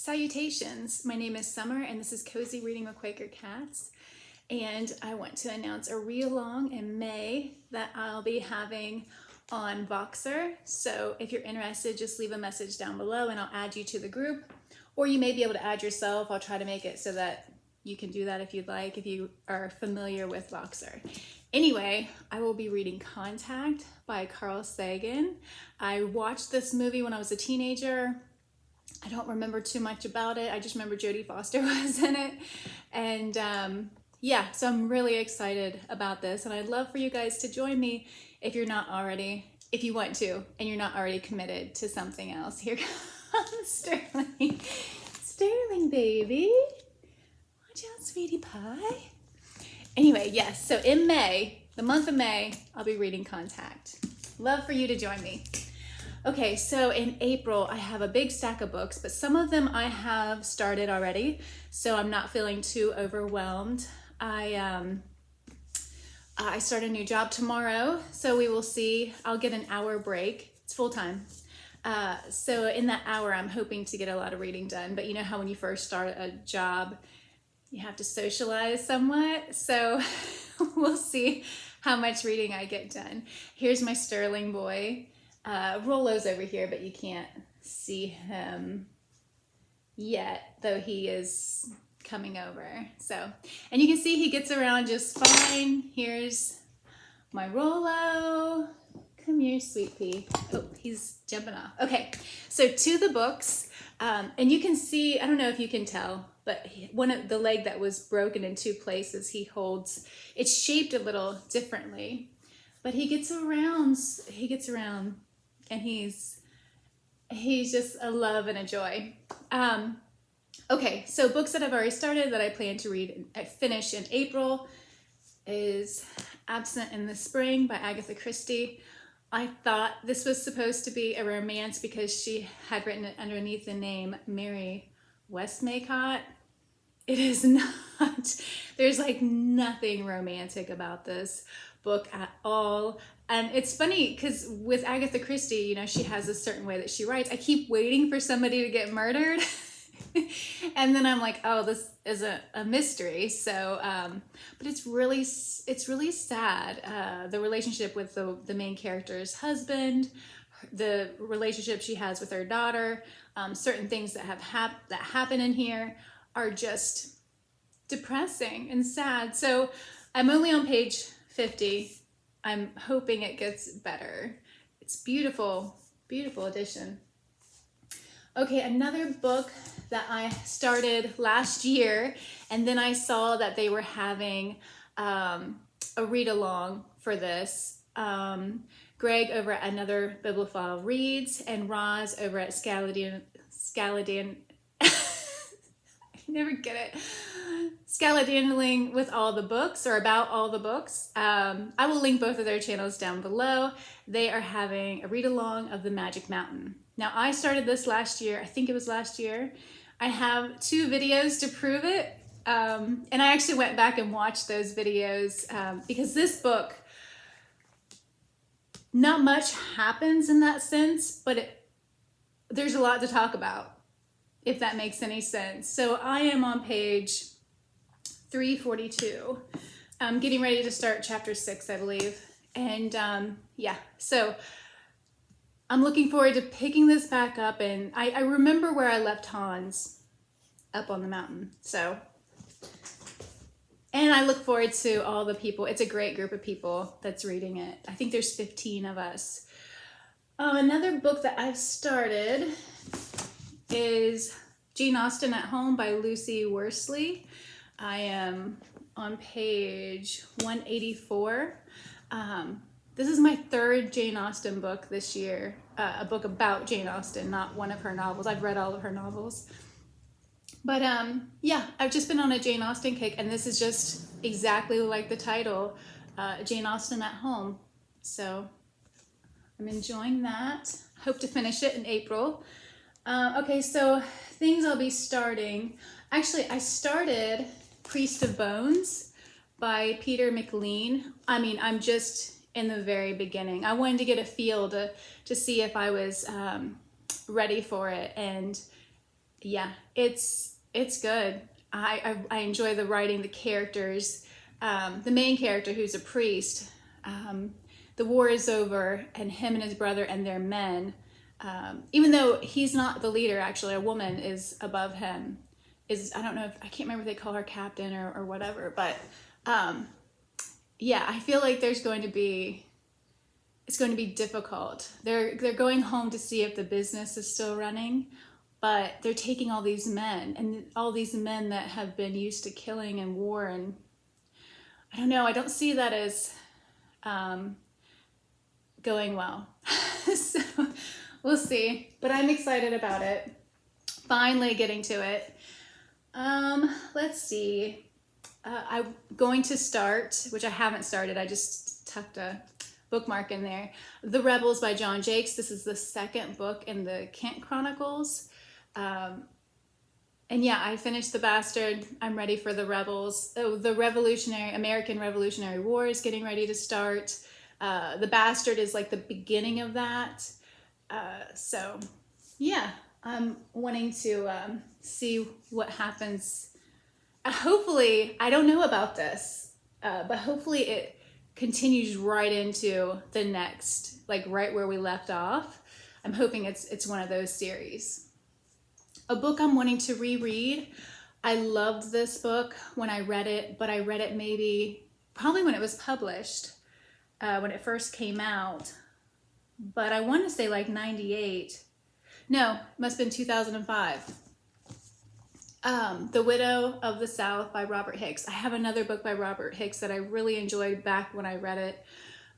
Salutations, my name is Summer and this is Cozy Reading with Quaker Cats, and I want to announce a read-along in May that I'll be having on Voxer. So if you're interested, just leave a message down below and I'll add you to the group, or you may be able to add yourself. I'll try to make it so that you can do that if you'd like, if you are familiar with Voxer. Anyway, I will be reading Contact by Carl Sagan. I watched this movie when I was a teenager. I don't remember too much about it. I just remember Jodie Foster was in it. And yeah, so I'm really excited about this. And I'd love for you guys to join me if you're not already, if you want to, and you're not already committed to something else. Here comes Sterling. Sterling, baby. Watch out, sweetie pie. Anyway, yes, so in May, the month of May, I'll be reading Contact. Love for you to join me. Okay, so in April, I have a big stack of books, but some of them I have started already, so I'm not feeling too overwhelmed. I start a new job tomorrow, so we will see. I'll get an hour break. It's full time. So in that hour, I'm hoping to get a lot of reading done, but you know how when you first start a job, you have to socialize somewhat, so we'll see how much reading I get done. Here's my Sterling boy. Rollo's over here, but you can't see him yet, though he is coming over. So, and you can see he gets around just fine. Here's my Rollo. Come here, sweet pea. Oh, he's jumping off. Okay, so to the books, and you can see, I don't know if you can tell, but one of the leg that was broken in two places, he holds, it's shaped a little differently, but he gets around, and he's just a love and a joy. Okay, so books that I've already started that I plan to read and finish in April is Absent in the Spring by Agatha Christie. I thought this was supposed to be a romance because she had written it underneath the name Mary Westmacott. It is not. There's like nothing romantic about this book at all. And it's funny because with Agatha Christie, you know, she has a certain way that she writes. I keep waiting for somebody to get murdered. And then I'm like, oh, this is a mystery. So, but it's really sad. The relationship with the main character's husband, the relationship she has with her daughter, certain things that happen in here are just depressing and sad. So I'm only on page 50. I'm hoping it gets better. It's beautiful, beautiful edition. Okay, another book that I started last year, and then I saw that they were having a read-along for this. Greg over at Another Bibliophile Reads and Roz over at Scallydandling, I never get it. Scallydandling with all the books, or about all the books. I will link both of their channels down below. They are having a read-along of The Magic Mountain. Now, I started this last year. I think it was last year. I have 2 videos to prove it. And I actually went back and watched those videos because this book, not much happens in that sense, but there's a lot to talk about, if that makes any sense. So I am on page 342. I'm getting ready to start chapter 6, I believe. And yeah, so I'm looking forward to picking this back up. And I remember where I left Hans, up on the mountain. So, and I look forward to all the people. It's a great group of people that's reading it. I think there's 15 of us. Another book that I've started is Jane Austen at Home by Lucy Worsley. I am on page 184. This is my 3rd Jane Austen book this year, a book about Jane Austen, not one of her novels. I've read all of her novels. But yeah, I've just been on a Jane Austen kick, and this is just exactly like the title, Jane Austen at Home. So I'm enjoying that. Hope to finish it in April. Okay, so things I'll be starting. Actually, I started Priest of Bones by Peter McLean. I mean, I'm just in the very beginning. I wanted to get a feel to see if I was ready for it, and Yeah, it's good. I enjoy the writing, the characters. The main character, who's a priest, the war is over, and him and his brother and their men, even though he's not the leader, actually, a woman is above him. I don't know if, I can't remember if they call her captain or whatever, but yeah, I feel like it's going to be difficult. They're going home to see if the business is still running, but they're taking all these men, and all these men that have been used to killing and war, and I don't know, I don't see that as going well. So we'll see, but I'm excited about it. Finally getting to it. Let's see. I'm going to start, which I haven't started, I just tucked a bookmark in there, The Rebels by John Jakes. This is the second book in the Kent Chronicles. And yeah, I finished The Bastard. I'm ready for The Rebels. Oh, the American Revolutionary War is getting ready to start. The Bastard is like the beginning of that. So yeah, I'm wanting to see what happens. Hopefully, I don't know about this, but hopefully it continues right into the next, like right where we left off. I'm hoping it's one of those series. A book I'm wanting to reread. I loved this book when I read it, but I read it probably when it was published, when it first came out. But I want to say like 98. No, it must have been 2005. The Widow of the South by Robert Hicks. I have another book by Robert Hicks that I really enjoyed back when I read it.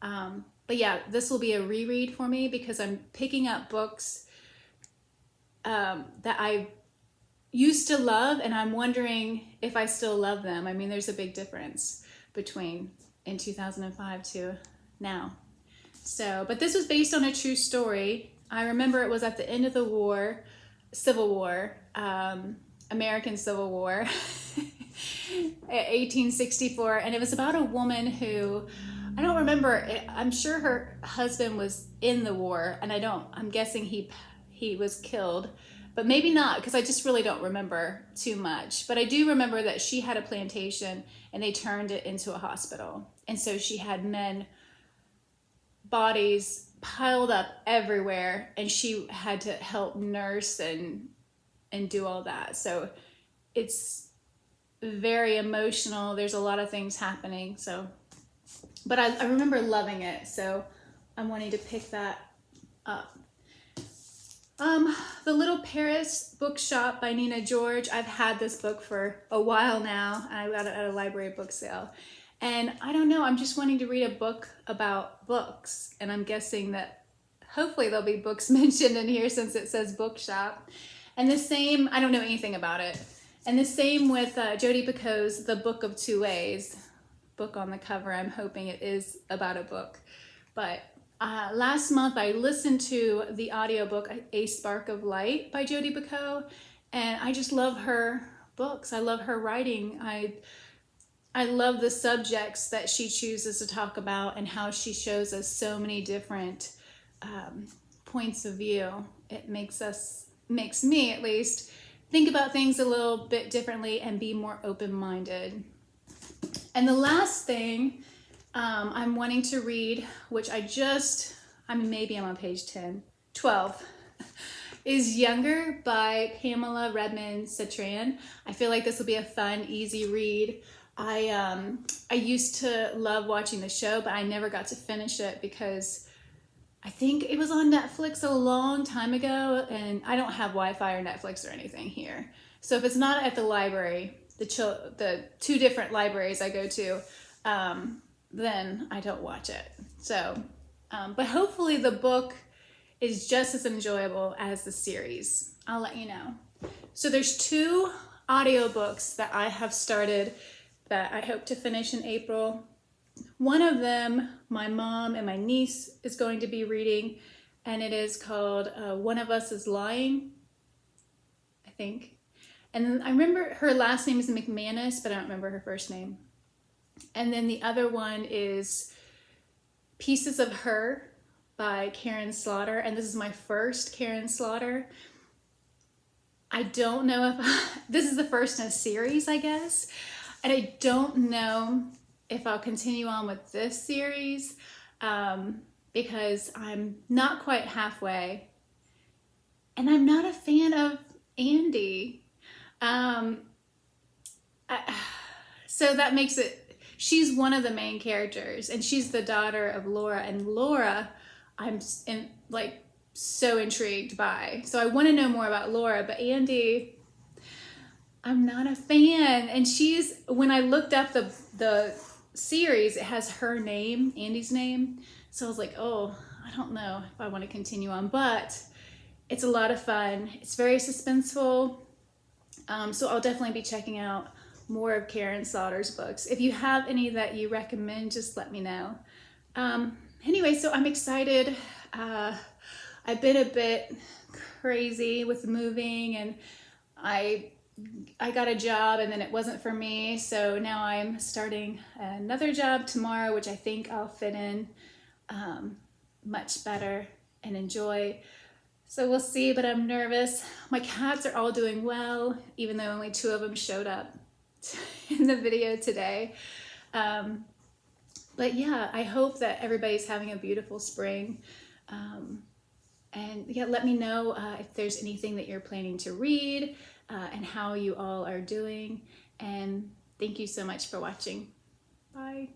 But yeah, this will be a reread for me because I'm picking up books that I used to love, and I'm wondering if I still love them. I mean, there's a big difference between in 2005 to now. So, but this was based on a true story. I remember it was at the end of the war, Civil War, American Civil War, 1864, and it was about a woman who, I don't remember, I'm sure her husband was in the war, and I'm guessing he was killed, but maybe not, because I just really don't remember too much. But I do remember that she had a plantation and they turned it into a hospital. And so she had men bodies piled up everywhere, and she had to help nurse and do all that. So it's very emotional. There's a lot of things happening. So, but I remember loving it. So I'm wanting to pick that up. The Little Paris Bookshop by Nina George. I've had this book for a while now. I got it at a library book sale. And I don't know, I'm just wanting to read a book about books. And I'm guessing that hopefully there'll be books mentioned in here since it says bookshop. And the same, I don't know anything about it. And the same with Jodi Picoult's The Book of Two Ways. Book on the cover, I'm hoping it is about a book. But last month I listened to the audiobook A Spark of Light by Jodi Picoult, and I just love her books. I love her writing. I love the subjects that she chooses to talk about and how she shows us so many different points of view. It makes me at least think about things a little bit differently and be more open-minded. And the last thing I'm wanting to read, which maybe I'm on page 12, is Younger by Pamela Redmond Citran. I feel like this will be a fun, easy read. I used to love watching the show, but I never got to finish it because I think it was on Netflix a long time ago, and I don't have Wi-Fi or Netflix or anything here. So if it's not at the library, the two different libraries I go to, then I don't watch it. So, but hopefully the book is just as enjoyable as the series. I'll let you know. So there's 2 audiobooks that I have started that I hope to finish in April. One of them, my mom and my niece is going to be reading, and it is called One of Us is Lying, I think. And I remember her last name is McManus, but I don't remember her first name. And then the other one is Pieces of Her by Karen Slaughter, and this is my first Karen Slaughter. I don't know if this is the first in a series, I guess. And I don't know if I'll continue on with this series because I'm not quite halfway. And I'm not a fan of Andy. So that makes it, she's one of the main characters and she's the daughter of Laura, and Laura I'm like so intrigued by. So I want to know more about Laura, but Andy, I'm not a fan. And she's, when I looked up the series, it has her name, Andy's name. So I was like, oh, I don't know if I want to continue on, but it's a lot of fun. It's very suspenseful. So I'll definitely be checking out more of Karen Sauter's books. If you have any that you recommend, just let me know. Anyway, so I'm excited. I've been a bit crazy with moving, and I got a job and then it wasn't for me. So now I'm starting another job tomorrow, which I think I'll fit in much better and enjoy. So we'll see, but I'm nervous. My cats are all doing well, even though only 2 of them showed up in the video today. But yeah, I hope that everybody's having a beautiful spring. And yeah, let me know if there's anything that you're planning to read and how you all are doing. And thank you so much for watching. Bye.